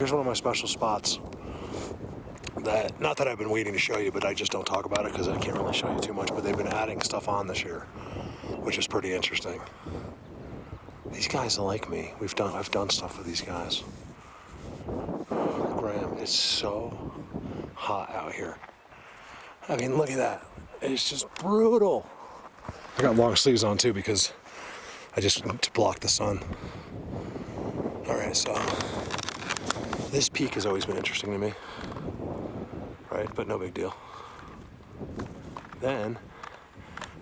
Here's one of my special spots that, not that I've been waiting to show you, but I just don't talk about it because I can't really show you too much, but they've been adding stuff on this year, which is pretty interesting. These guys are like me. I've done stuff with these guys. Graham, it's so hot out here. I mean, look at that. It's just brutal. I got long sleeves on too because I just to block the sun. All right, so this peak has always been interesting to me, right? But no big deal. Then,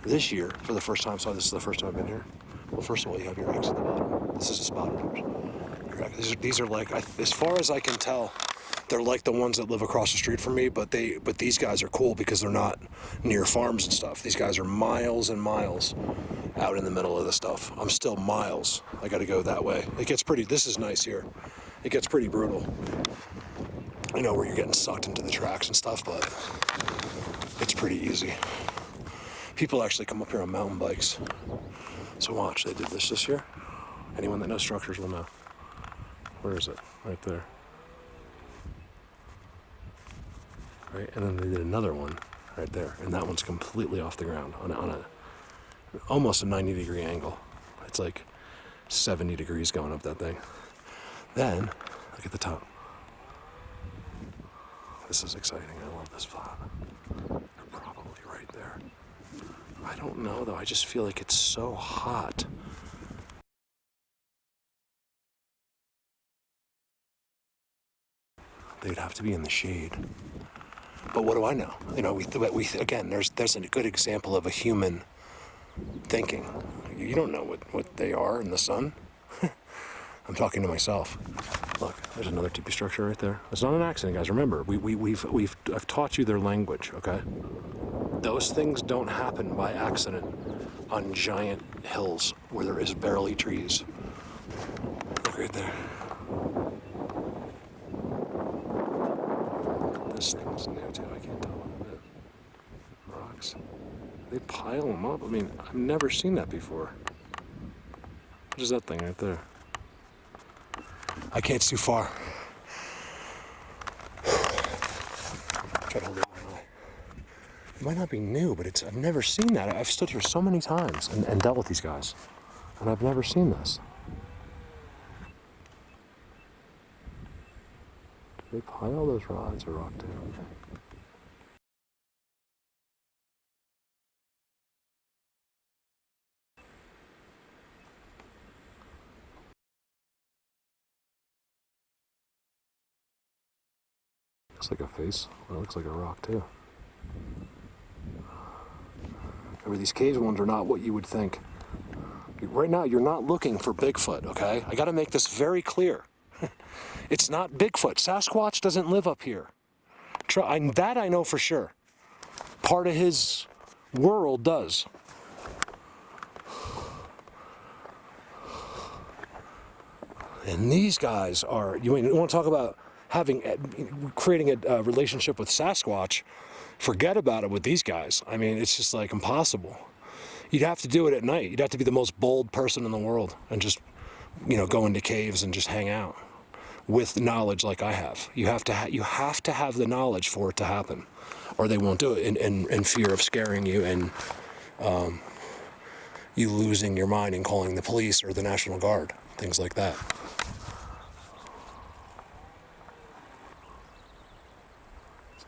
this year, for the first time, so this is the first time I've been here. Well, first of all, you have your eggs at the bottom. This is a spotted horse. These are like, as far as I can tell, they're like the ones that live across the street from me, but these guys are cool because they're not near farms and stuff. These guys are miles and miles out in the middle of the stuff. I'm still miles. I got to go that way. It gets pretty, this is nice here. It gets pretty brutal. I know where you're getting sucked into the tracks and stuff, but it's pretty easy. People actually come up here on mountain bikes. So watch, they did this year. Anyone that knows structures will know. Where is it? Right there. Right, and then they did another one right there, and that one's completely off the ground on a almost a 90-degree angle. It's like 70 degrees going up that thing. Then look at the top. This is exciting. I love this spot. They're probably right there. I don't know though. I just feel like it's so hot. They'd have to be in the shade. But what do I know? You know, we again, there's a good example of a human thinking. You don't know what they are in the sun. I'm talking to myself. Look, there's another tipi structure right there. It's not an accident, guys. Remember, I've taught you their language, okay? Those things don't happen by accident on giant hills where there is barely trees. Look right there. This thing's new too, I can't tell what it is. Rocks. They pile them up. I mean, I've never seen that before. What is that thing right there? I can't see far. Try to hold it in my eye. It might not be new, but I've never seen that. I've stood here so many times and dealt with these guys, and I've never seen this. Do they pile those rods or rock too? Looks like a face. Well, it looks like a rock too. Remember, these cave ones are not what you would think. Right now, you're not looking for Bigfoot, okay? I gotta make this very clear. It's not Bigfoot. Sasquatch doesn't live up here. That I know for sure. Part of his world does. And these guys are, you want to talk about creating a relationship with Sasquatch, forget about it with these guys. I mean, it's just like impossible. You'd have to do it at night. You'd have to be the most bold person in the world and just, go into caves and just hang out with knowledge like I have. You have to have the knowledge for it to happen, or they won't do it in fear of scaring you and you losing your mind and calling the police or the National Guard, things like that.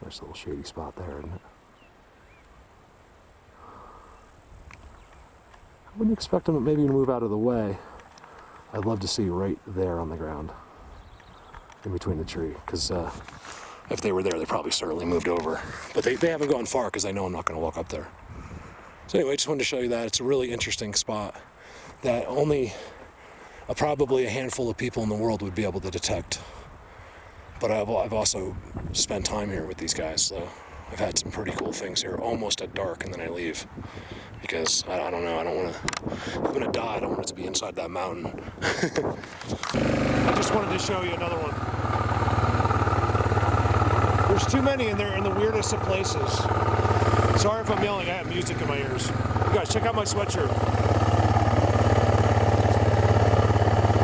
Nice little shady spot there, isn't it? I wouldn't expect them maybe to move out of the way. I'd love to see right there on the ground, in between the tree, because if they were there, they probably certainly moved over. But they haven't gone far because I know I'm not going to walk up there. So anyway, I just wanted to show you that. It's a really interesting spot that only probably a handful of people in the world would be able to detect. But I've also spent time here with these guys, so I've had some pretty cool things here, almost at dark, and then I leave. Because, I don't know, if I'm going to die, I don't want it to be inside that mountain. I just wanted to show you another one. There's too many, and they're in the weirdest of places. Sorry if I'm yelling, I have music in my ears. You guys, check out my sweatshirt.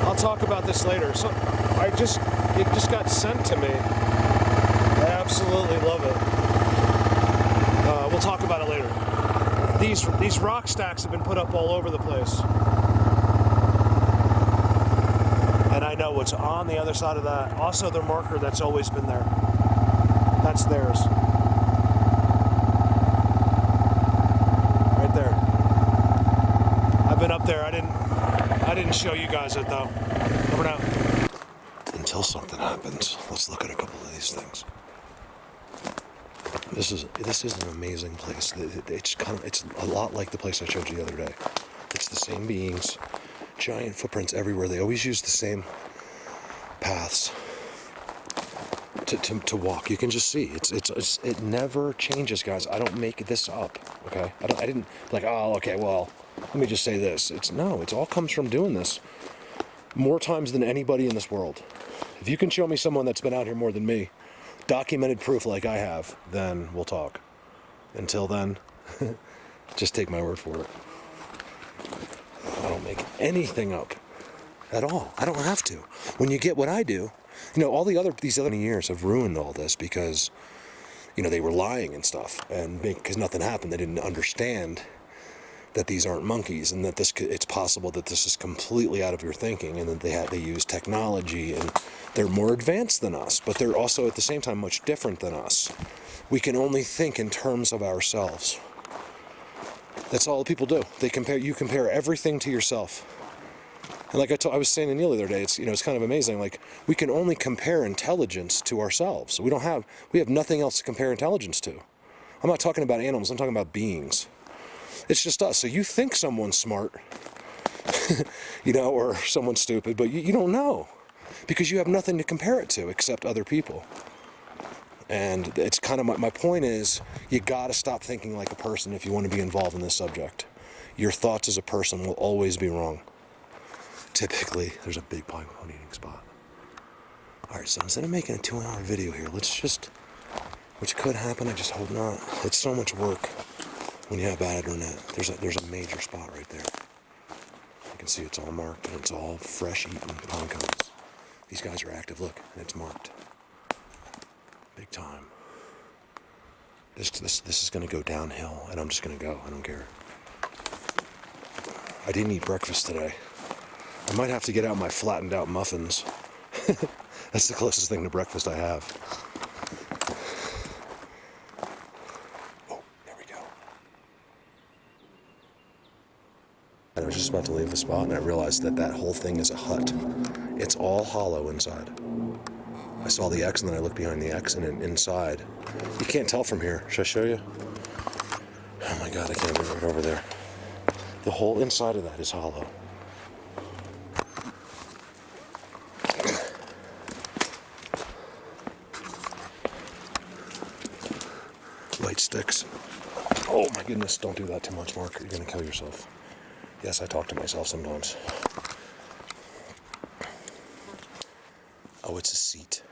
I'll talk about this later. So it just got sent to me. I absolutely love it. We'll talk about it later. These rock stacks have been put up all over the place. And I know what's on the other side of that. Also the marker that's always been there. That's theirs. Right there. I've been up there. I didn't show you guys it though. Over now. Until something happens, let's look at a couple of these things. This is an amazing place. It's a lot like the place I showed you the other day. It's the same beings, giant footprints everywhere. They always use the same paths to walk. You can just see it never changes, guys. I don't make this up. Okay, I didn't like, oh, okay, well, let me just say this. It all comes from doing this more times than anybody in this world. If you can show me someone that's been out here more than me, documented proof like I have, then we'll talk. Until then, just take my word for it. I don't make anything up at all. I don't have to. When you get what I do, all these other years have ruined all this because, they were lying and stuff, and because nothing happened, they didn't understand that these aren't monkeys, and that it's possible that this is completely out of your thinking, and that they use technology, and they're more advanced than us, but they're also at the same time much different than us. We can only think in terms of ourselves. That's all people do. You compare everything to yourself. And like I was saying to Neil the other day, it's kind of amazing. Like, we can only compare intelligence to ourselves. We have nothing else to compare intelligence to. I'm not talking about animals. I'm talking about beings. It's just us. So you think someone's smart, or someone's stupid, but you don't know because you have nothing to compare it to except other people. And it's kind of my point is, you got to stop thinking like a person if you want to be involved in this subject. Your thoughts as a person will always be wrong. Typically, there's a big pine cone eating spot. All right, so instead of making a 2-hour video here, which could happen, I just hope not. It's so much work when you have bad internet. There's a major spot right there. You can see it's all marked, and it's all fresh eaten pine cones. These guys are active, look, and it's marked. Big time. This is gonna go downhill, and I'm just gonna go. I don't care. I didn't eat breakfast today. I might have to get out my flattened out muffins. That's the closest thing to breakfast I have. Oh, there we go. And I was just about to leave the spot, and I realized that whole thing is a hut. It's all hollow inside. I saw the X, and then I looked behind the X, and inside, you can't tell from here. Should I show you? Oh my God, I can't get right over there. The whole inside of that is hollow. Light sticks. Oh my goodness, don't do that too much, Mark. You're gonna kill yourself. Yes, I talk to myself sometimes. Oh, it's a seat.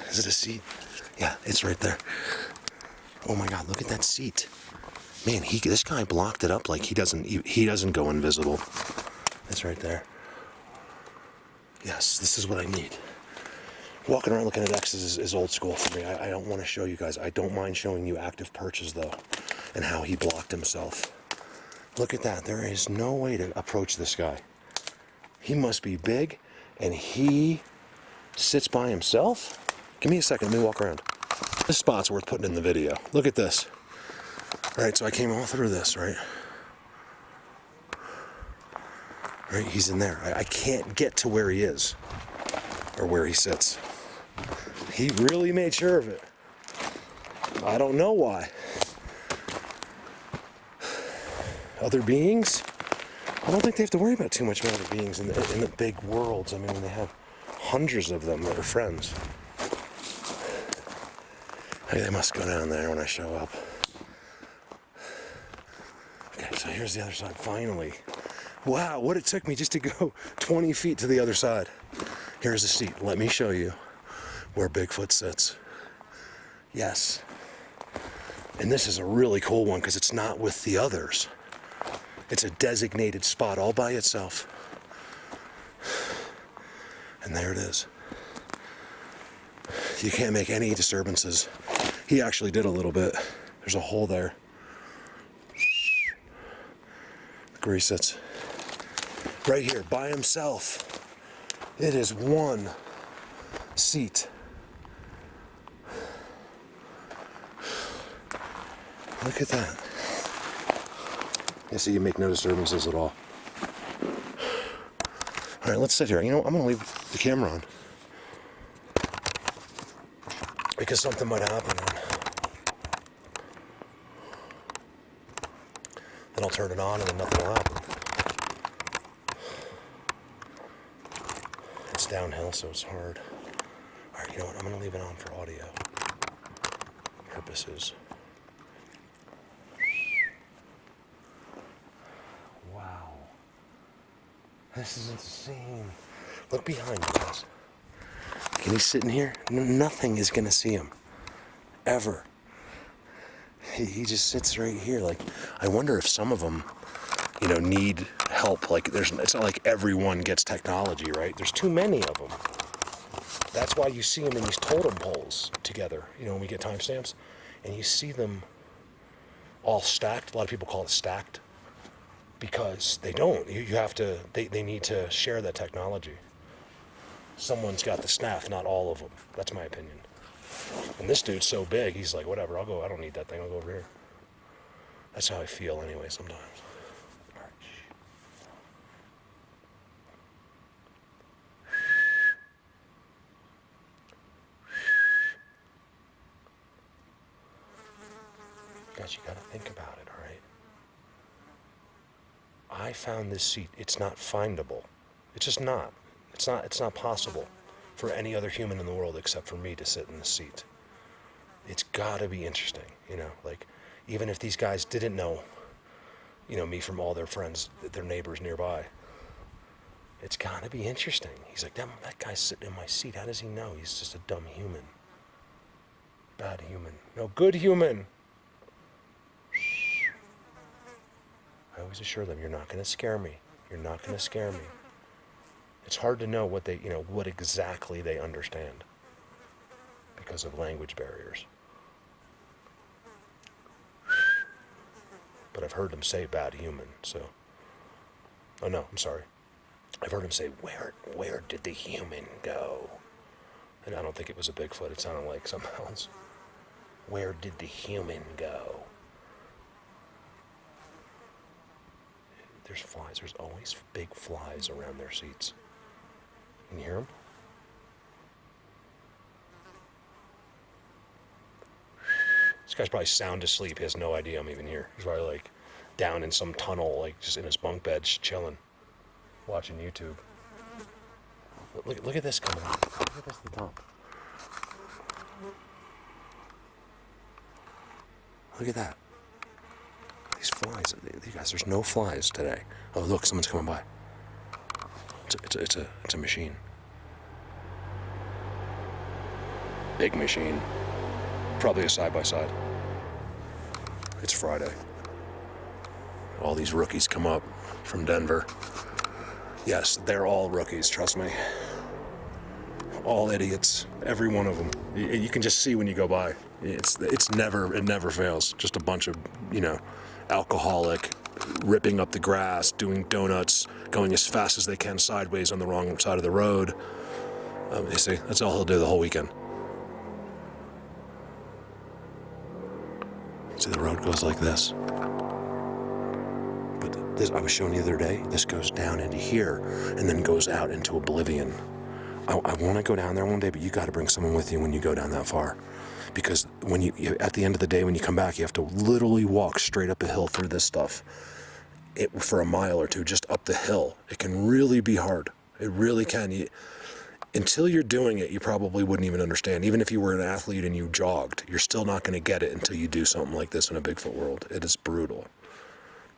Is it a seat? Yeah, it's right there. Oh my God, look at that seat. Man, this guy blocked it up like he doesn't go invisible. It's right there. Yes, this is what I need. Walking around looking at X's is old school for me. I don't want to show you guys. I don't mind showing you active perches though, and how he blocked himself. Look at that. There is no way to approach this guy. He must be big, and he sits by himself. Give me a second. Let me walk around. This spot's worth putting in the video. Look at this. All right, so I came all through this, right? Right, he's in there. I can't get to where he is, or where he sits. He really made sure of it. I don't know why. Other beings? I don't think they have to worry about too much about other beings in the big worlds. I mean, when they have hundreds of them that are friends. Hey, they must go down there when I show up. Okay, so here's the other side, finally. Wow, what it took me just to go 20 feet to the other side. Here's the seat. Let me show you where Bigfoot sits. Yes. And this is a really cool one because it's not with the others. It's a designated spot all by itself. And there it is. You can't make any disturbances. He actually did a little bit. There's a hole there. Look where he sits. Right here, by himself. It is one seat. Look at that. You see, you make no disturbances at all. All right, let's sit here. You know, I'm going to leave the camera on. Because something might happen. Then I'll turn it on and then nothing will happen. It's downhill, so it's hard. All right, you know what? I'm going to leave it on for audio purposes. Wow. This is insane. Look behind you guys. Can he sit in here? Nothing is going to see him. Ever. He just sits right here. Like, I wonder if some of them, you know, need help. Like, it's not like everyone gets technology, right? There's too many of them. That's why you see them in these totem poles together, you know, when we get timestamps. And you see them all stacked. A lot of people call it stacked. Because they don't. You have to, they need to share that technology. Someone's got the staff, not all of them. That's my opinion. And this dude's so big, he's like, whatever, I'll go, I don't need that thing, I'll go over here. That's how I feel anyway sometimes. All right. Guys, you gotta think about it, all right? I found this seat, it's not findable. It's just not. It's not possible for any other human in the world except for me to sit in this seat. It's gotta be interesting, you know, like, even if these guys didn't know, you know, me from all their friends, their neighbors nearby, it's gotta be interesting. He's like, that guy's sitting in my seat, how does he know? He's just a dumb human. Bad human. No, good human. I always assure them, you're not gonna scare me. You're not gonna scare me. It's hard to know what they, you know, what exactly they understand because of language barriers. But I've heard them say bad human, so. Oh no, I'm sorry. I've heard him say, where did the human go? And I don't think it was a Bigfoot, it sounded like something else. Where did the human go? There's flies, there's always big flies around their seats. Can you hear them? This guy's probably sound asleep. He has no idea I'm even here. He's probably like down in some tunnel, like just in his bunk bed, just chilling, watching YouTube. Look at this coming up. Look at this at the top. Look at that. These flies. You guys, there's no flies today. Oh, look, someone's coming by. It's a machine. Big machine. Probably a side-by-side. It's Friday. All these rookies come up from Denver. Yes, they're all rookies, trust me. All idiots, every one of them. You can just see when you go by. It never fails. Just a bunch of, you know, alcoholic, ripping up the grass, doing donuts, going as fast as they can sideways on the wrong side of the road. You see, that's all he'll do the whole weekend. See, the road goes like this. But this, I was showing you the other day, this goes down into here and then goes out into oblivion. I want to go down there one day, but you got to bring someone with you when you go down that far. Because when you at the end of the day, when you come back, you have to literally walk straight up a hill through this stuff. For a mile or two, just up the hill. It can really be hard. It really can. Until you're doing it, you probably wouldn't even understand. Even if you were an athlete and you jogged, you're still not going to get it until you do something like this in a Bigfoot world. It is brutal.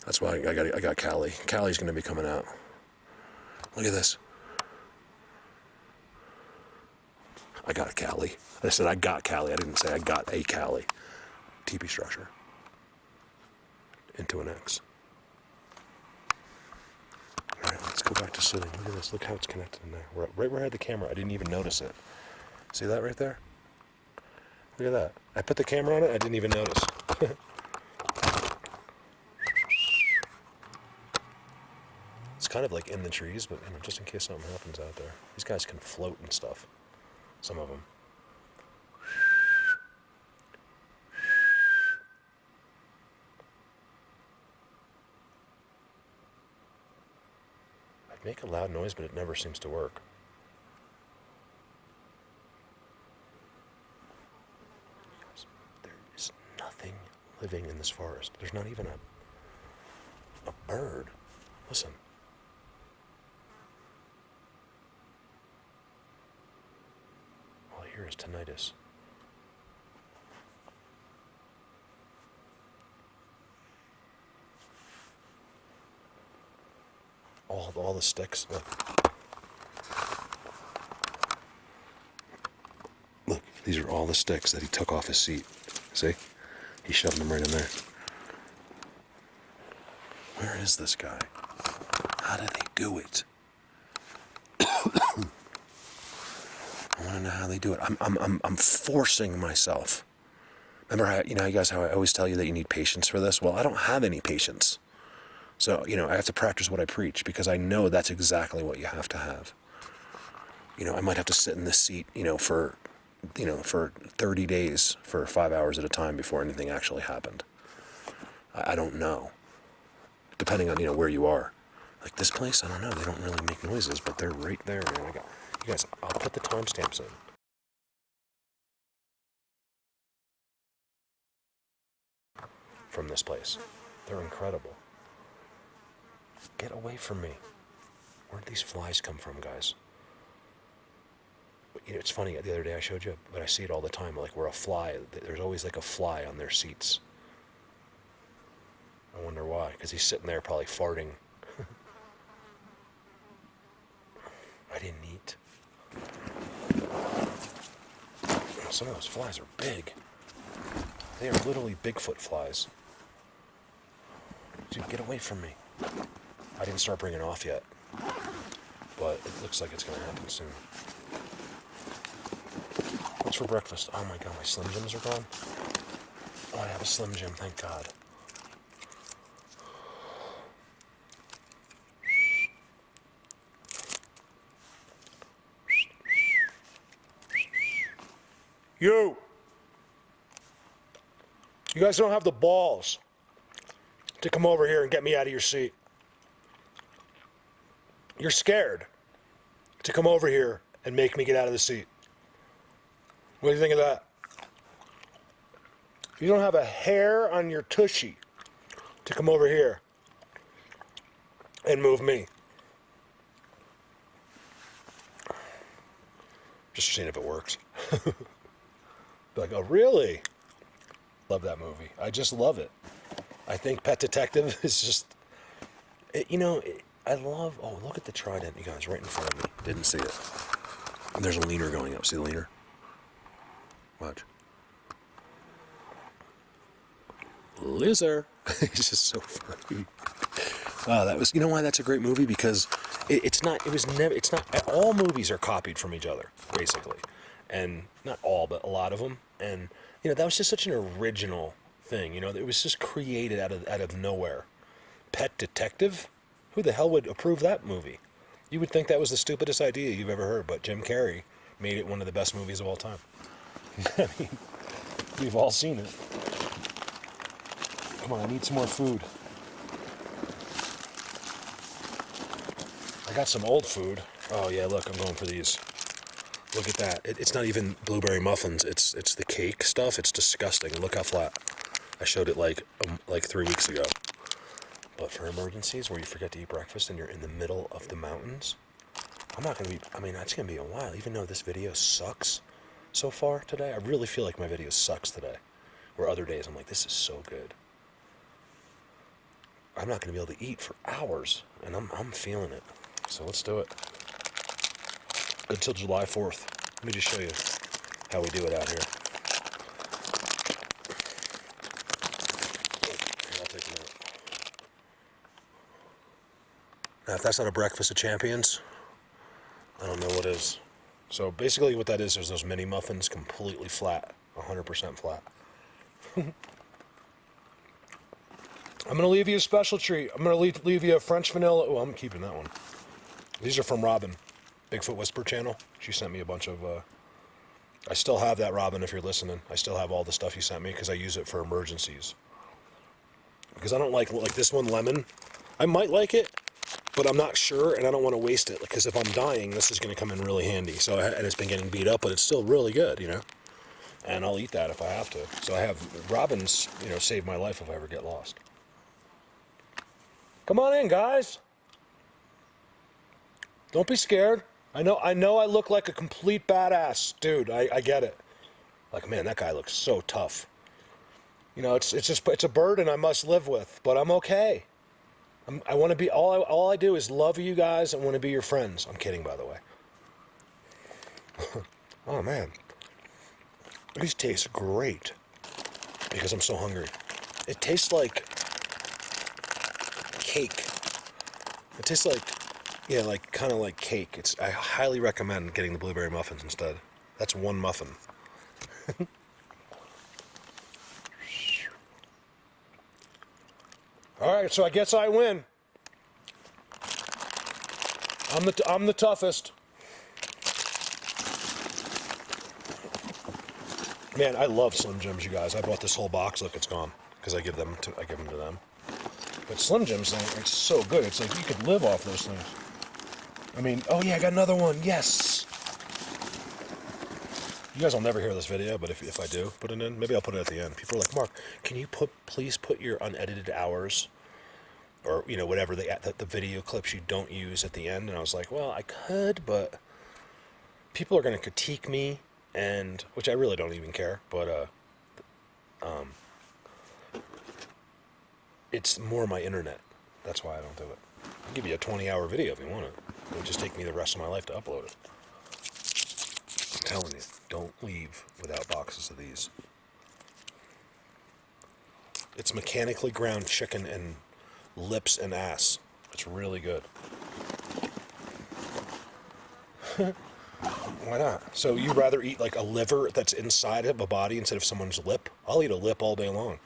That's why I got Callie. Callie's going to be coming out. Look at this. I got Callie. I said I got Callie. I didn't say I got a Callie. TP structure. Into an X. All right, let's go. go back to sitting. Look at this. Look how it's connected in there. Right where I had the camera. I didn't even notice it. See that right there? Look at that. I put the camera on it. I didn't even notice. It's kind of like in the trees, but you know, just in case something happens out there. These guys can float and stuff. Some of them. I make a loud noise, but it never seems to work. There is nothing living in this forest. There's not even a bird. Listen. All I hear is tinnitus. All the sticks. Look, these are all the sticks that he took off his seat. See? He shoved them right in there. Where is this guy? How do they do it? I want to know how they do it. I'm forcing myself. Remember how, you know, you guys, how I always tell you that you need patience for this? Well, I don't have any patience. So, you know, I have to practice what I preach because I know that's exactly what you have to have. You know, I might have to sit in this seat, for 30 days for 5 hours at a time before anything actually happened. I don't know. Depending on, where you are. Like this place, I don't know. They don't really make noises, but they're right there. You guys, I'll put the timestamps in. From this place. They're incredible. Get away from me. Where'd these flies come from, guys? But, it's funny, the other day I showed you, but I see it all the time, like where a fly, there's always like a fly on their seats. I wonder why, because he's sitting there probably farting. I didn't eat. Some of those flies are big. They are literally Bigfoot flies. Dude, get away from me. I didn't start bringing it off yet, but it looks like it's going to happen soon. What's for breakfast? Oh my god, my Slim Jims are gone. Oh, I have a Slim Jim, thank God. You guys don't have the balls to come over here and get me out of your seat. You're scared to come over here and make me get out of the seat. What do you think of that? You don't have a hair on your tushy to come over here and move me. Just seeing if it works. Like, oh, really? Love that movie. I just love it. I think Pet Detective is just, I love, oh, look at the trident, you guys, right in front of me. Didn't see it. And there's a leaner going up. See the leaner? Watch. Loser. It's just so funny. That was, you know why that's a great movie? Because it's not, all movies are copied from each other, basically. And not all, but a lot of them. And, that was just such an original thing, it was just created out of nowhere. Pet Detective? Who the hell would approve that movie? You would think that was the stupidest idea you've ever heard, but Jim Carrey made it one of the best movies of all time. I mean, we've all seen it. Come on, I need some more food. I got some old food. Oh yeah, look, I'm going for these. Look at that. It's not even blueberry muffins. It's the cake stuff. It's disgusting. Look how flat. I showed it like 3 weeks ago. But for emergencies where you forget to eat breakfast and you're in the middle of the mountains, that's going to be a while. Even though this video sucks so far today, I really feel like my video sucks today. Where other days I'm like, this is so good. I'm not going to be able to eat for hours, and I'm feeling it. So let's do it. Until July 4th. Let me just show you how we do it out here. Here, I'll take a minute. Now, if that's not a breakfast of champions, I don't know what is. So basically what that is those mini muffins completely flat, 100% flat. I'm going to leave you a special treat. I'm going to leave you a French vanilla. Oh, I'm keeping that one. These are from Robin, Bigfoot Whisper channel. She sent me a bunch of... I still have that, Robin, if you're listening. I still have all the stuff you sent me because I use it for emergencies. Because I don't like this one, lemon. I might like it, but I'm not sure, and I don't want to waste it. Because if I'm dying, this is going to come in really handy. So, and it's been getting beat up, but it's still really good, you know. And I'll eat that if I have to. So I have Robin's, you know, saved my life if I ever get lost. Come on in, guys. Don't be scared. I know I look like a complete badass, dude. I get it. Like, man, that guy looks so tough. You know, it's a burden I must live with, but I'm okay. I want to be all I do is love you guys and want to be your friends. I'm kidding, by the way. Oh man, these taste great because I'm so hungry. It tastes like cake. It tastes like, yeah, like kind of like cake. I highly recommend getting the blueberry muffins instead. That's one muffin. All right, so I guess I win. I'm the toughest. Man, I love Slim Jims, you guys. I bought this whole box. Look, it's gone because I give them to them. But Slim Jims, it's so good. It's like you could live off those things. I mean, oh yeah, I got another one. Yes. You guys will never hear this video, but if I do put it in, maybe I'll put it at the end. People are like, Mark, can you please put your unedited hours, or you know whatever the video clips you don't use at the end? And I was like, well, I could, but people are going to critique me, and which I really don't even care. But it's more my internet. That's why I don't do it. I'll give you a 20-hour video if you want it. It would just take me the rest of my life to upload it. I'm telling you, don't leave without boxes of these. It's mechanically ground chicken and lips and ass. It's really good. Why not? So you rather eat like a liver that's inside of a body instead of someone's lip? I'll eat a lip all day long.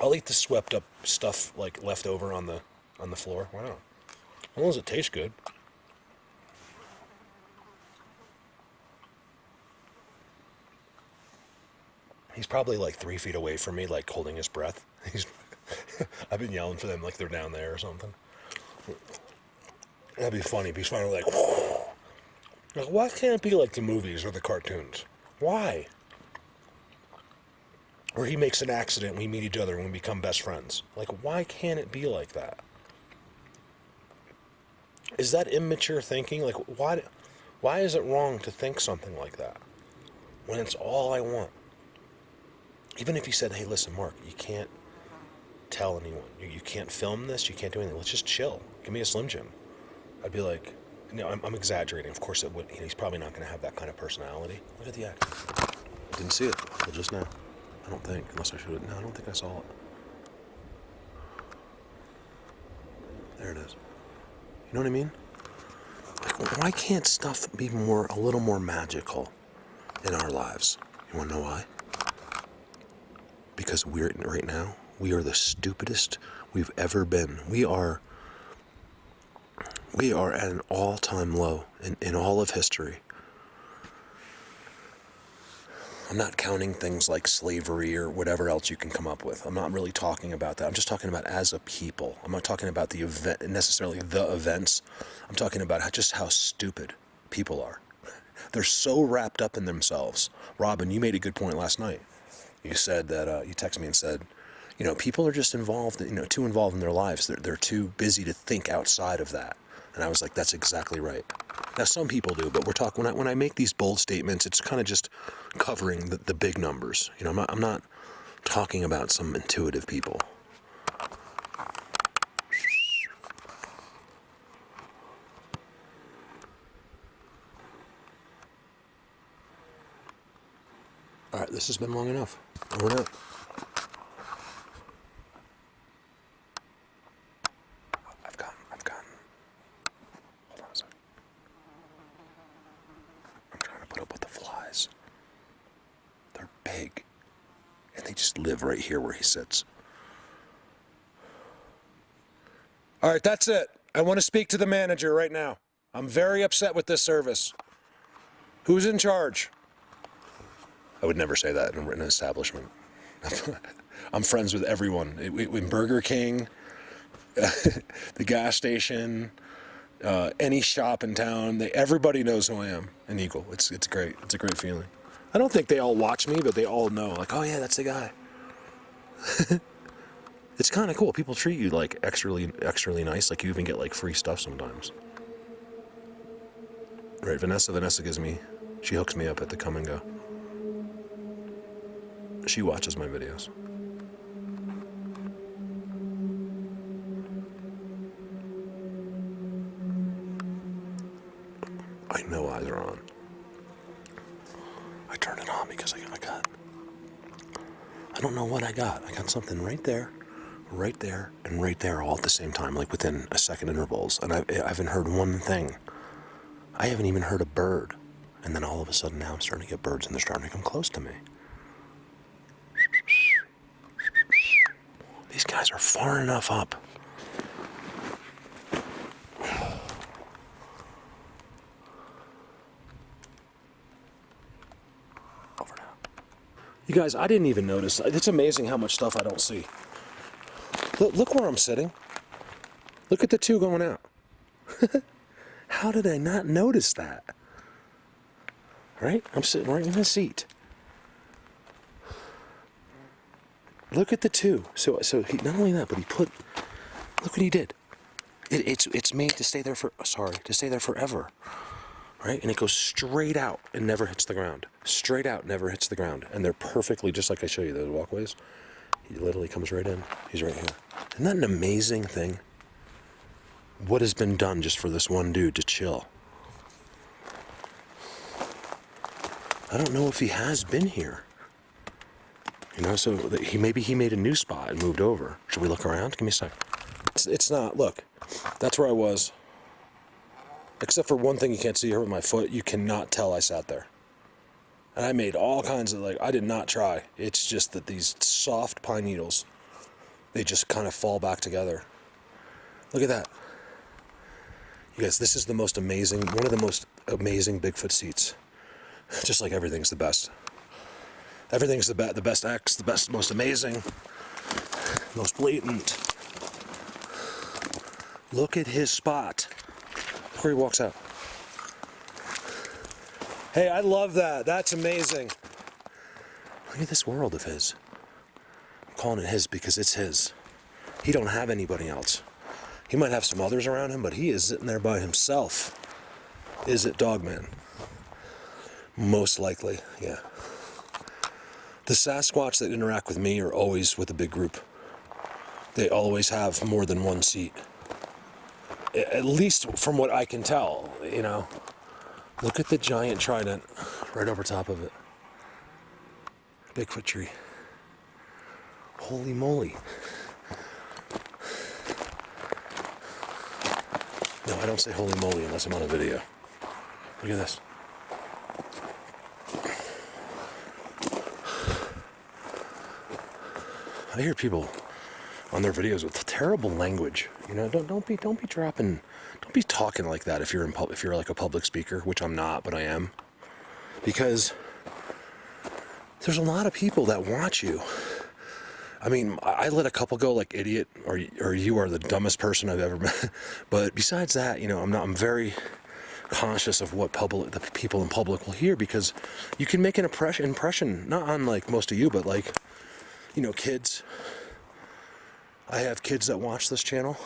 I'll eat the swept up stuff like left over on the floor. Why not? As long as it tastes good. He's probably like 3 feet away from me, like holding his breath. I've been yelling for them like they're down there or something. That'd be funny. He's finally like, why can't it be like the movies or the cartoons? Why? Or he makes an accident and we meet each other and we become best friends. Like, why can't it be like that? Is that immature thinking? Like, why is it wrong to think something like that? When it's all I want. Even if he said, hey, listen, Mark, you can't tell anyone. You can't film this. You can't do anything. Let's just chill. Give me a Slim Jim. I'd be like, no, I'm exaggerating. Of course, it would. He's probably not going to have that kind of personality. Look at the act. Didn't see it until just now. I don't think, unless I should have. No, I don't think I saw it. There it is. You know what I mean? Like, why can't stuff be a little more magical in our lives? You want to know why? Because right now, we are the stupidest we've ever been. We are at an all-time low in all of history. I'm not counting things like slavery or whatever else you can come up with. I'm not really talking about that. I'm just talking about as a people. I'm not talking about the event, necessarily the events. I'm talking about just how stupid people are. They're so wrapped up in themselves. Robin, you made a good point last night. You said that, you texted me and said, you know, people are just involved, too involved in their lives. They're too busy to think outside of that. And I was like, that's exactly right. Now, some people do, but we're talking, when I make these bold statements, it's kind of just covering the big numbers. You know, I'm not talking about some intuitive people. All right, this has been long enough. I went out. I've gotten big. And they just live right here where he sits. All right, that's it. I want to speak to the manager right now. I'm very upset with this service. Who's in charge? I would never say that in an establishment. I'm friends with everyone. In Burger King, the gas station, any shop in town, everybody knows who I am in Eagle. It's great. It's a great feeling. I don't think they all watch me, but they all know. Like, oh yeah, that's the guy. It's kind of cool. People treat you like extra nice. Like you even get like free stuff sometimes. Right, Vanessa gives me, she hooks me up at the Come and Go. She watches my videos. I know eyes are on. I turned it on because I got, I don't know what I got. I got something right there, and right there all at the same time, like within a second intervals. And I haven't heard one thing. I haven't even heard a bird. And then all of a sudden now I'm starting to get birds and they're starting to come close to me. These guys are far enough up. Over now. You guys, I didn't even notice. It's amazing how much stuff I don't see. Look where I'm sitting. Look at the two going out. How did I not notice that? Right? I'm sitting right in the seat. Look at the two. So he, not only that, but he put, look what he did. It's made to stay there forever. Right? And it goes straight out and never hits the ground. Straight out, never hits the ground. And they're perfectly, just like I show you those walkways. He literally comes right in. He's right here. Isn't that an amazing thing? What has been done just for this one dude to chill? I don't know if he has been here. You know, so maybe he made a new spot and moved over. Should we look around? Give me a sec. It's not. Look, that's where I was. Except for one thing you can't see here with my foot. You cannot tell I sat there. And I made all kinds of, I did not try. It's just that these soft pine needles, they just kind of fall back together. Look at that. You guys, this is the most amazing, one of the most amazing Bigfoot seats. Just like everything's the best. Everything's the best X, the best, most amazing, most blatant. Look at his spot. Look where he walks out. Hey, I love that. That's amazing. Look at this world of his. I'm calling it his because it's his. He don't have anybody else. He might have some others around him, but he is sitting there by himself. Is it Dogman? Most likely, yeah. The Sasquatch that interact with me are always with a big group. They always have more than one seat. At least from what I can tell, you know. Look at the giant trident right over top of it. Bigfoot tree. Holy moly. No, I don't say holy moly unless I'm on a video. Look at this. I hear people on their videos with terrible language. You know, don't be dropping, don't be talking like that if you're if you're like a public speaker, which I'm not, but I am. Because there's a lot of people that watch you. I mean, I let a couple go like idiot, or you are the dumbest person I've ever met. But besides that, you know, I'm very conscious of what the people in public will hear, because you can make an impression, not on like most of you, but like, you know, kids. I have kids that watch this channel.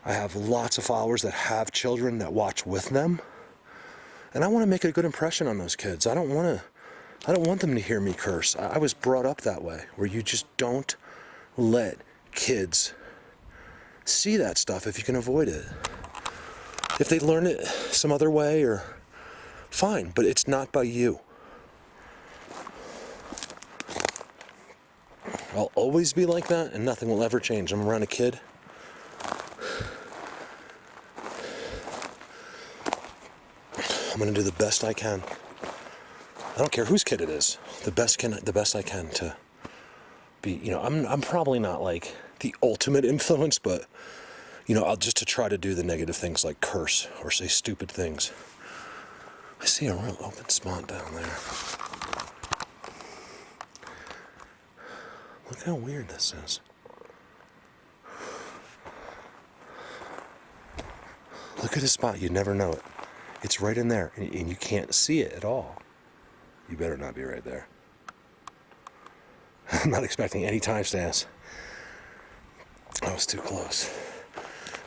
I have lots of followers that have children that watch with them. And I want to make a good impression on those kids. I don't want them to hear me curse. I was brought up that way, where you just don't let kids see that stuff if you can avoid it. If they learn it some other way, or fine, but it's not by you. I'll always be like that, and nothing will ever change. I'm around a kid. I'm going to do the best I can. don't care whose kid it is. The best I can to be, you know, I'm probably not like the ultimate influence, but you know, I'll just to try to do the negative things like curse or say stupid things. I see a real open spot down there. Look how weird this is. Look at this spot, you'd never know it. It's right in there, and you can't see it at all. You better not be right there. I'm not expecting any timestamps. I was too close.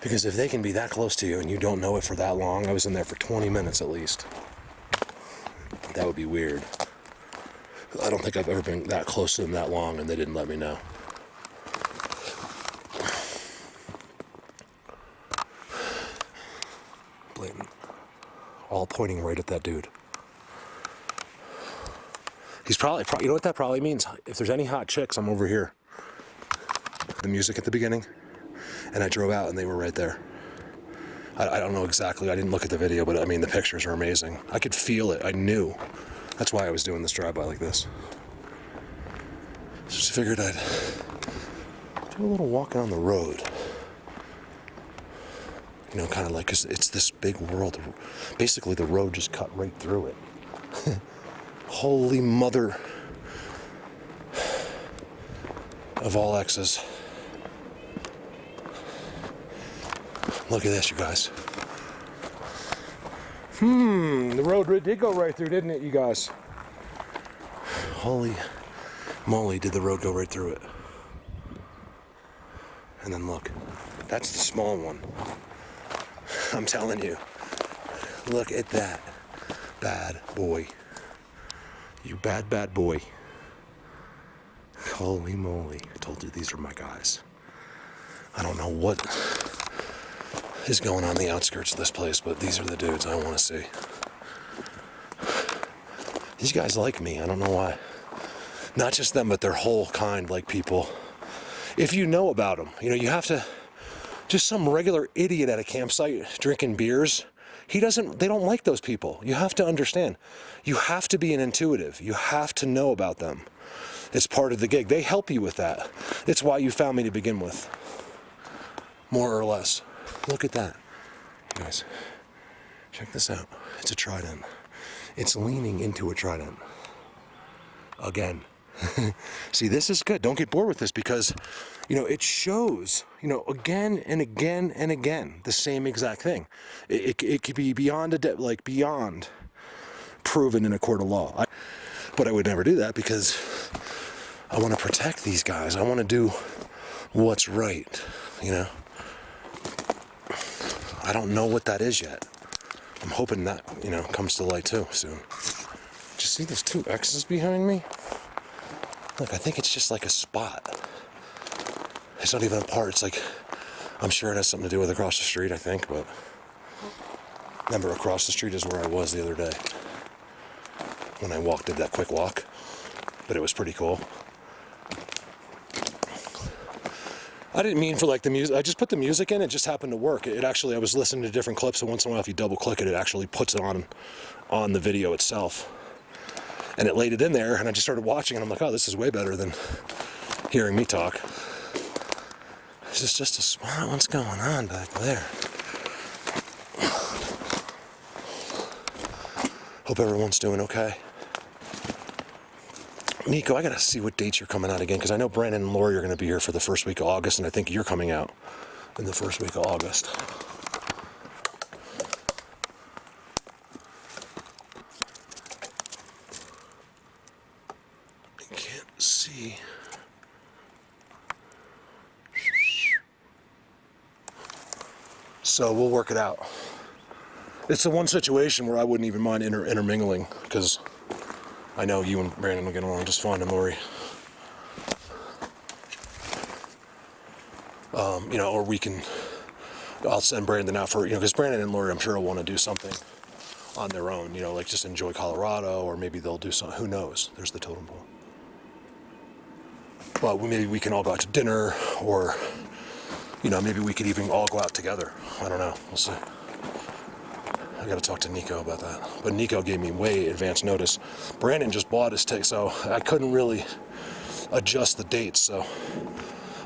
Because if they can be that close to you and you don't know it for that long, I was in there for 20 minutes at least. That would be weird. I don't think I've ever been that close to them that long and they didn't let me know. Blatant. All pointing right at that dude. He's probably, you know what that probably means? If there's any hot chicks, I'm over here. The music at the beginning, and I drove out and they were right there. I don't know exactly, I didn't look at the video, but I mean the pictures are amazing. I could feel it, I knew. That's why I was doing this drive-by like this. Just figured I'd do a little walking on the road. You know, kind of like, 'cause it's this big world. Basically the road just cut right through it. Holy mother of all X's. Look at this, you guys. The road did go right through, didn't it, you guys? Holy moly, did the road go right through it. And then look, that's the small one. I'm telling you, look at that bad boy. You bad, bad boy. Holy moly, I told you these are my guys. I don't know what is going on the outskirts of this place, but these are the dudes I want to see. These guys like me, I don't know why. Not just them, but their whole kind like people. If you know about them, you know, you have to, just some regular idiot at a campsite drinking beers, they don't like those people. You have to understand. You have to be an intuitive. You have to know about them. It's part of the gig. They help you with that. It's why you found me to begin with. More or less. Look at that. You guys, check this out. It's a trident. It's leaning into a trident. Again. See, this is good. Don't get bored with this because, you know, it shows, you know, again and again and again, the same exact thing. It could be beyond beyond proven in a court of law. But I would never do that because I want to protect these guys. I want to do what's right, you know. I don't know what that is yet. I'm hoping that, you know, comes to light too soon. Did you see those two X's behind me? Look, I think it's just like a spot. It's not even a part. It's like, I'm sure it has something to do with across the street, I think, but remember, across the street is where I was the other day when I did that quick walk, but it was pretty cool. I didn't mean for like the music. I just put the music in. It just happened to work. It actually, I was listening to different clips, and once in a while, if you double click it, it actually puts it on the video itself. And it laid it in there, and I just started watching, and I'm like, oh, this is way better than hearing me talk. This is just a spot. What's going on back there? Hope everyone's doing okay. Nico, I gotta see what dates you're coming out again, because I know Brandon and Lori are gonna be here for the first week of August, and I think you're coming out in the first week of August. I can't see. So we'll work it out. It's the one situation where I wouldn't even mind intermingling, because I know you and Brandon will get along just fine, and Lori. You know, or I'll send Brandon out for, you know, because Brandon and Lori, I'm sure, will want to do something on their own, you know, like just enjoy Colorado, or maybe they'll do something, who knows? There's the totem pole. Well, maybe we can all go out to dinner, or, you know, maybe we could even all go out together. I don't know, we'll see. I gotta talk to Nico about that. But Nico gave me way advance notice. Brandon just bought his ticket, so I couldn't really adjust the dates, so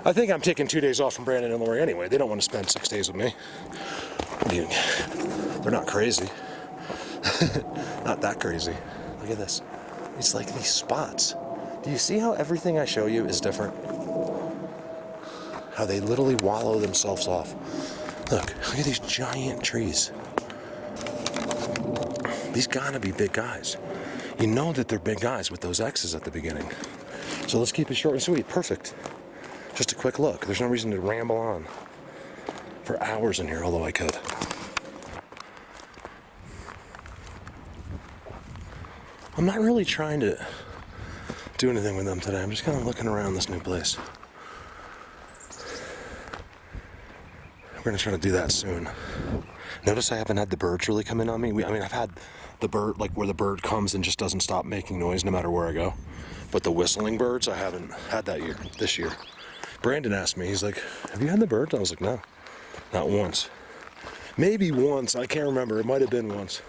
I think I'm taking 2 days off from Brandon and Lori anyway. They don't want to spend 6 days with me. They're not crazy. Not that crazy. Look at this. It's like these spots. Do you see how everything I show you is different? How they literally wallow themselves off. Look at these giant trees. These gotta be big guys. You know that they're big guys with those X's at the beginning. So let's keep it short and sweet. Perfect. Just a quick look. There's no reason to ramble on for hours in here, although I could. I'm not really trying to do anything with them today. I'm just kind of looking around this new place. We're going to try to do that soon. Notice I haven't had the birds really come in on me. I've had the bird, like where the bird comes and just doesn't stop making noise no matter where I go. But the whistling birds, I haven't had that this year. Brandon asked me, he's like, have you had the birds? I was like, no, not once. Maybe once, I can't remember. It might have been once.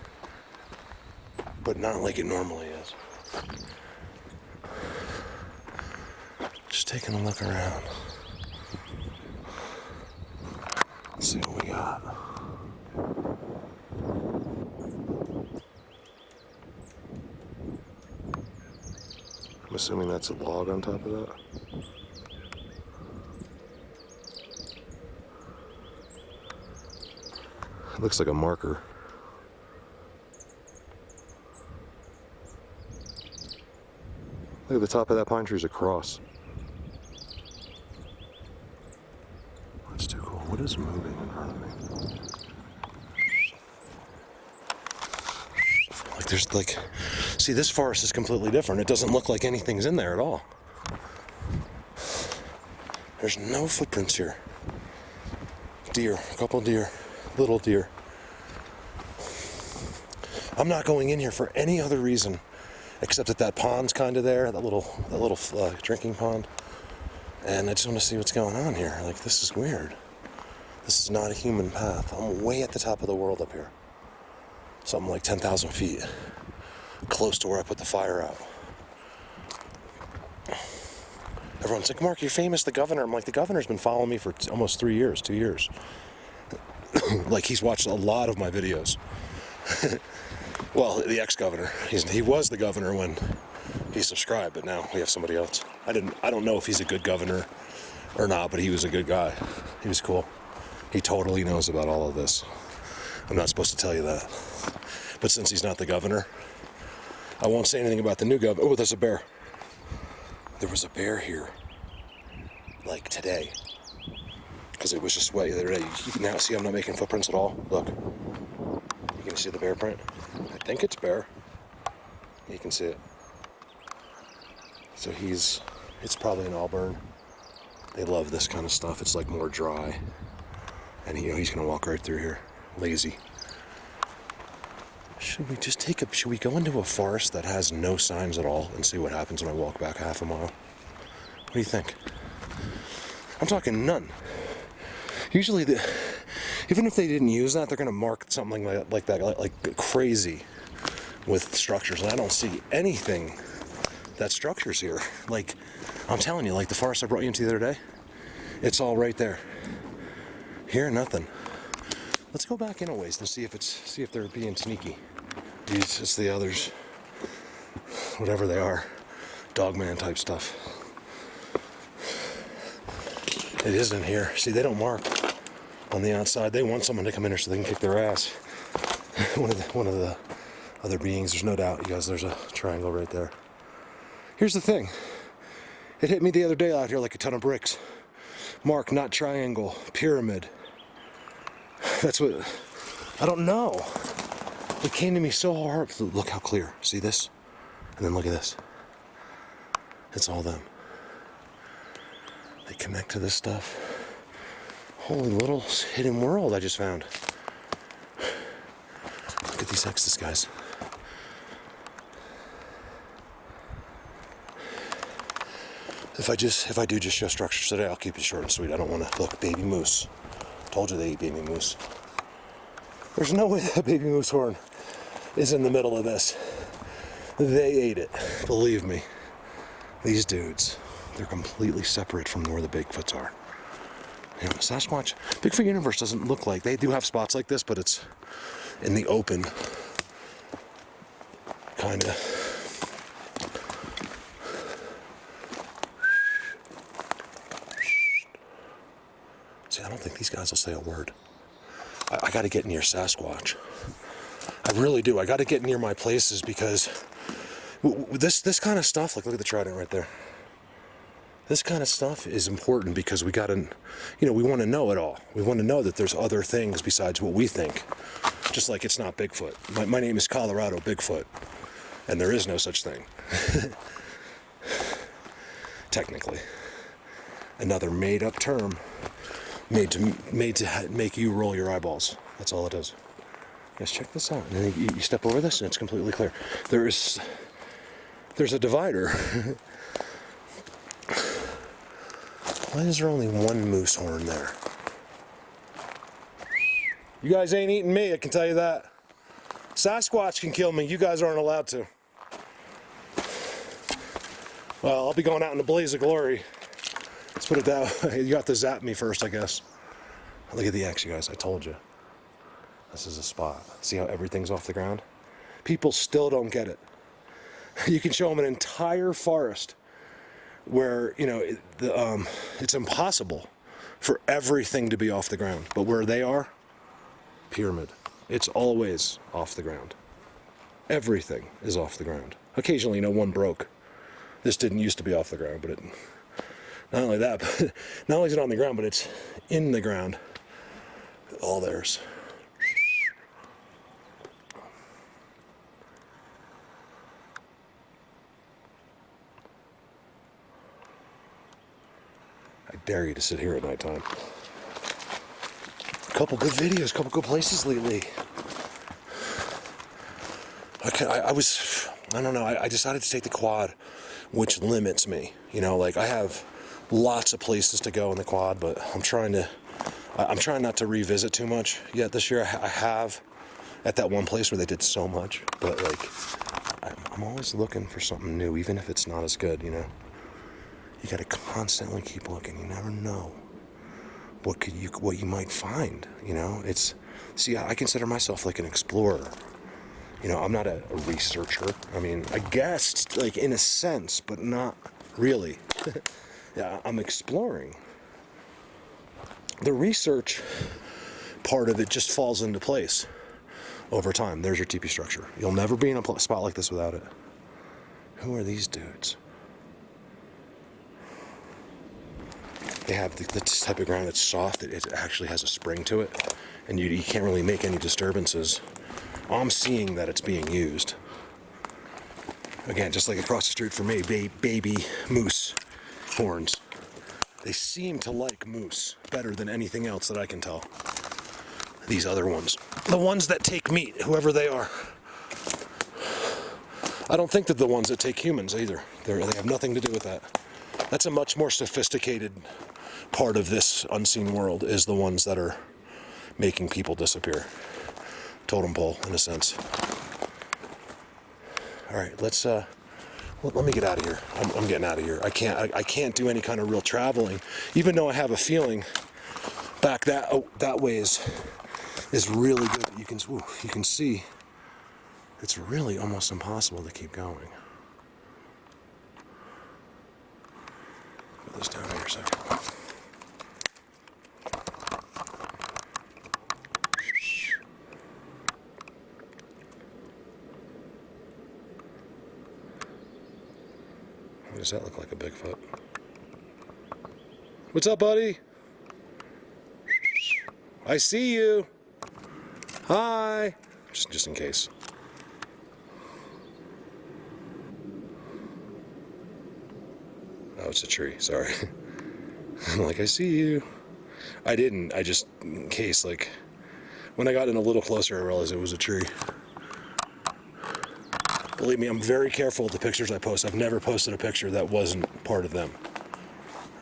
But not like it normally is. Just taking a look around. Let's see what we got. I'm assuming that's a log on top of that. It looks like a marker. Look at the top of that pine tree is a cross. That's too cool. What is moving in front of me? See, this forest is completely different. It doesn't look like anything's in there at all. There's no footprints here. Deer, a couple deer, little deer. I'm not going in here for any other reason except that pond's kind of there, that little drinking pond. And I just want to see what's going on here. Like, this is weird. This is not a human path. I'm way at the top of the world up here. Something like 10,000 feet. Close to where I put the fire out. Everyone's like, Mark, you're famous, the governor. I'm like, the governor's been following me for almost 3 years, 2 years. Like, he's watched a lot of my videos. Well, the ex-governor. He was the governor when he subscribed, but now we have somebody else. I don't know if he's a good governor or not, but he was a good guy. He was cool. He totally knows about all of this. I'm not supposed to tell you that. But since he's not the governor, I won't say anything about the new governor. Oh, there's a bear. There was a bear here, like today. Because it was just wet the other day. You can now see I'm not making footprints at all. Look. You can see the bear print. I think it's bear. You can see it. So it's probably in Auburn. They love this kind of stuff. It's like more dry. And he's gonna walk right through here. Lazy. Should we go into a forest that has no signs at all and see what happens when I walk back half a mile? What do you think? I'm talking none. Usually even if they didn't use that, they're gonna mark something like that, like crazy with structures, and I don't see anything that structures here. Like, I'm telling you, like the forest I brought you into the other day, it's all right there. Here, nothing. Let's go back in a ways and see if they're being sneaky. It's the others, whatever they are, dogman type stuff. It isn't here. See, they don't mark on the outside. They want someone to come in here so they can kick their ass. One of the other beings. There's no doubt, you guys. There's a triangle right there. Here's the thing. It hit me the other day out here like a ton of bricks. Mark, not triangle, pyramid. That's what, I don't know. It came to me so hard. Look how clear. See this? And then look at this. It's all them. They connect to this stuff. Holy little hidden world I just found. Look at these X's, guys. If I do just show structures today, I'll keep it short and sweet. I don't want to look, baby moose. Told you they eat baby moose. There's no way that baby moose horn is in the middle of this. They ate it. Believe me. These dudes, they're completely separate from where the Bigfoots are. You know, Sasquatch, Bigfoot universe doesn't look like, they do have spots like this, but it's in the open, kind of. See, I don't think these guys will say a word. I got to get near Sasquatch. I really do. I got to get near my places because this kind of stuff, like look at the trident right there. This kind of stuff is important because we got to, you know, we want to know it all. We want to know that there's other things besides what we think. Just like it's not Bigfoot. My name is Colorado Bigfoot, and there is no such thing. Technically. Another made-up term made to make you roll your eyeballs. That's all it is. Guys, check this out. And then you step over this and it's completely clear. There's a divider. Why is there only one moose horn there? You guys ain't eating me, I can tell you that. Sasquatch can kill me, you guys aren't allowed to. Well, I'll be going out in a blaze of glory. Let's put it that way. You have to zap me first, I guess. Look at the X, you guys, I told you. This is a spot. See how everything's off the ground? People still don't get it. You can show them an entire forest where, you know, it's impossible for everything to be off the ground. But where they are, pyramid. It's always off the ground. Everything is off the ground. Occasionally, you know, one broke. This didn't used to be off the ground, but not only that, but not only is it on the ground, but it's in the ground. All theirs. I dare you to sit here at nighttime. Couple good videos, couple good places lately. I don't know, I decided to take the quad, which limits me. You know, like I have lots of places to go in the quad, but I'm trying not to revisit too much yet this year. I have at that one place where they did so much, but like, I'm always looking for something new, even if it's not as good, you know? You gotta constantly keep looking, you never know what you might find, you know? See, I consider myself like an explorer. You know, I'm not a researcher. I mean, I guess, like, in a sense, but not really. Yeah, I'm exploring. The research part of it just falls into place over time. There's your teepee structure. You'll never be in a spot like this without it. Who are these dudes? They have this type of ground that's soft. It actually has a spring to it, and you can't really make any disturbances. I'm seeing that it's being used. Again, just like across the street from me, baby moose horns. They seem to like moose better than anything else that I can tell. These other ones. The ones that take meat, whoever they are. I don't think they're the ones that take humans either. They have nothing to do with that. That's a much more sophisticated part of this unseen world, is the ones that are making people disappear. Totem pole, in a sense. All right, let me get out of here. I'm getting out of here. I can't do any kind of real traveling, even though I have a feeling back that way is really good. You can see it's really almost impossible to keep going. Put this down here a second. Does that look like a Bigfoot? What's up, buddy? I see you. Hi. Just in case. Oh, it's a tree. Sorry. I'm like, I see you. I didn't. I just, in case, like, when I got in a little closer, I realized it was a tree. Believe me, I'm very careful with the pictures I post. I've never posted a picture that wasn't part of them.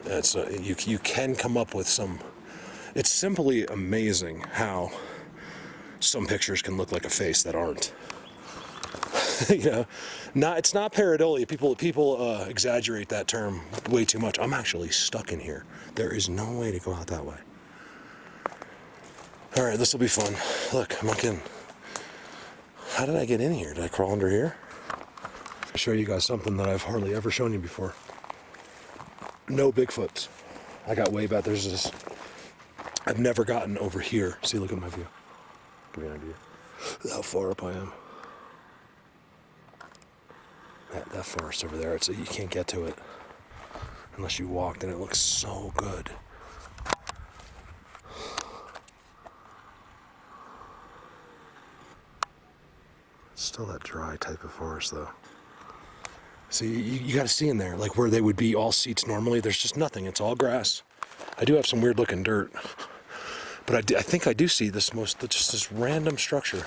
It's you can come up with some. It's simply amazing how some pictures can look like a face that aren't. It's not pareidolia. People exaggerate that term way too much. I'm actually stuck in here. There is no way to go out that way. All right, this will be fun. Look, I'm looking. How did I get in here? Did I crawl under here? I'll show you guys something that I've hardly ever shown you before. No Bigfoots. I got way back. There's this. I've never gotten over here. See, look at my view. Give me an idea how far up I am. That forest over there, you can't get to it unless you walked, and it looks so good. It's still that dry type of forest, though. See, you got to see in there, like where they would be all seats normally. There's just nothing. It's all grass. I do have some weird looking dirt, but I think I do see just this random structure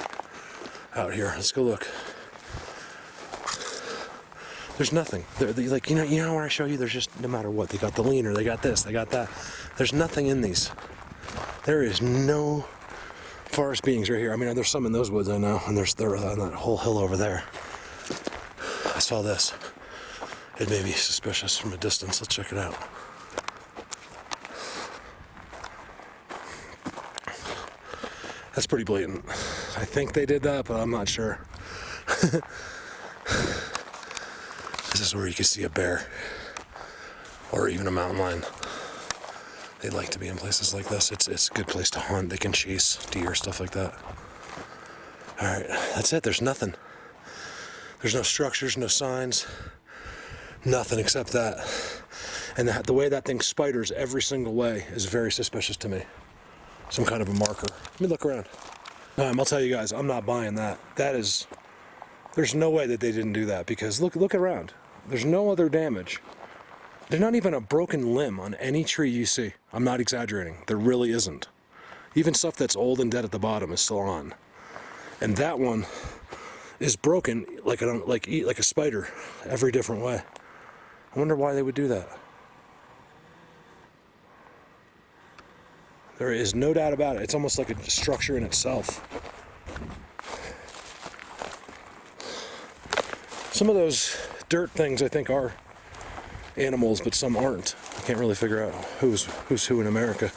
out here. Let's go look. There's nothing. Like, you know where I show you, there's just, no matter what, they got the leaner, they got this, they got that. There's nothing in these. There is no forest beings right here. I mean, there's some in those woods, I know, and they're on that whole hill over there. I saw this. It may be suspicious from a distance. Let's check it out. That's pretty blatant. I think they did that, but I'm not sure. This is where you can see a bear or even a mountain lion. They like to be in places like this. It's a good place to hunt. They can chase deer, stuff like that. All right, that's it. There's nothing. There's no structures, no signs, nothing except that. And the way that thing spiders every single way is very suspicious to me. Some kind of a marker. Let me look around. I'll tell you guys, I'm not buying that. There's no way that they didn't do that, because look around. There's no other damage. There's not even a broken limb on any tree you see. I'm not exaggerating. There really isn't. Even stuff that's old and dead at the bottom is still on. And that one is broken like a spider, every different way. I wonder why they would do that. There is no doubt about it. It's almost like a structure in itself. Some of those dirt things I think are animals, but some aren't. I can't really figure out who's who in America.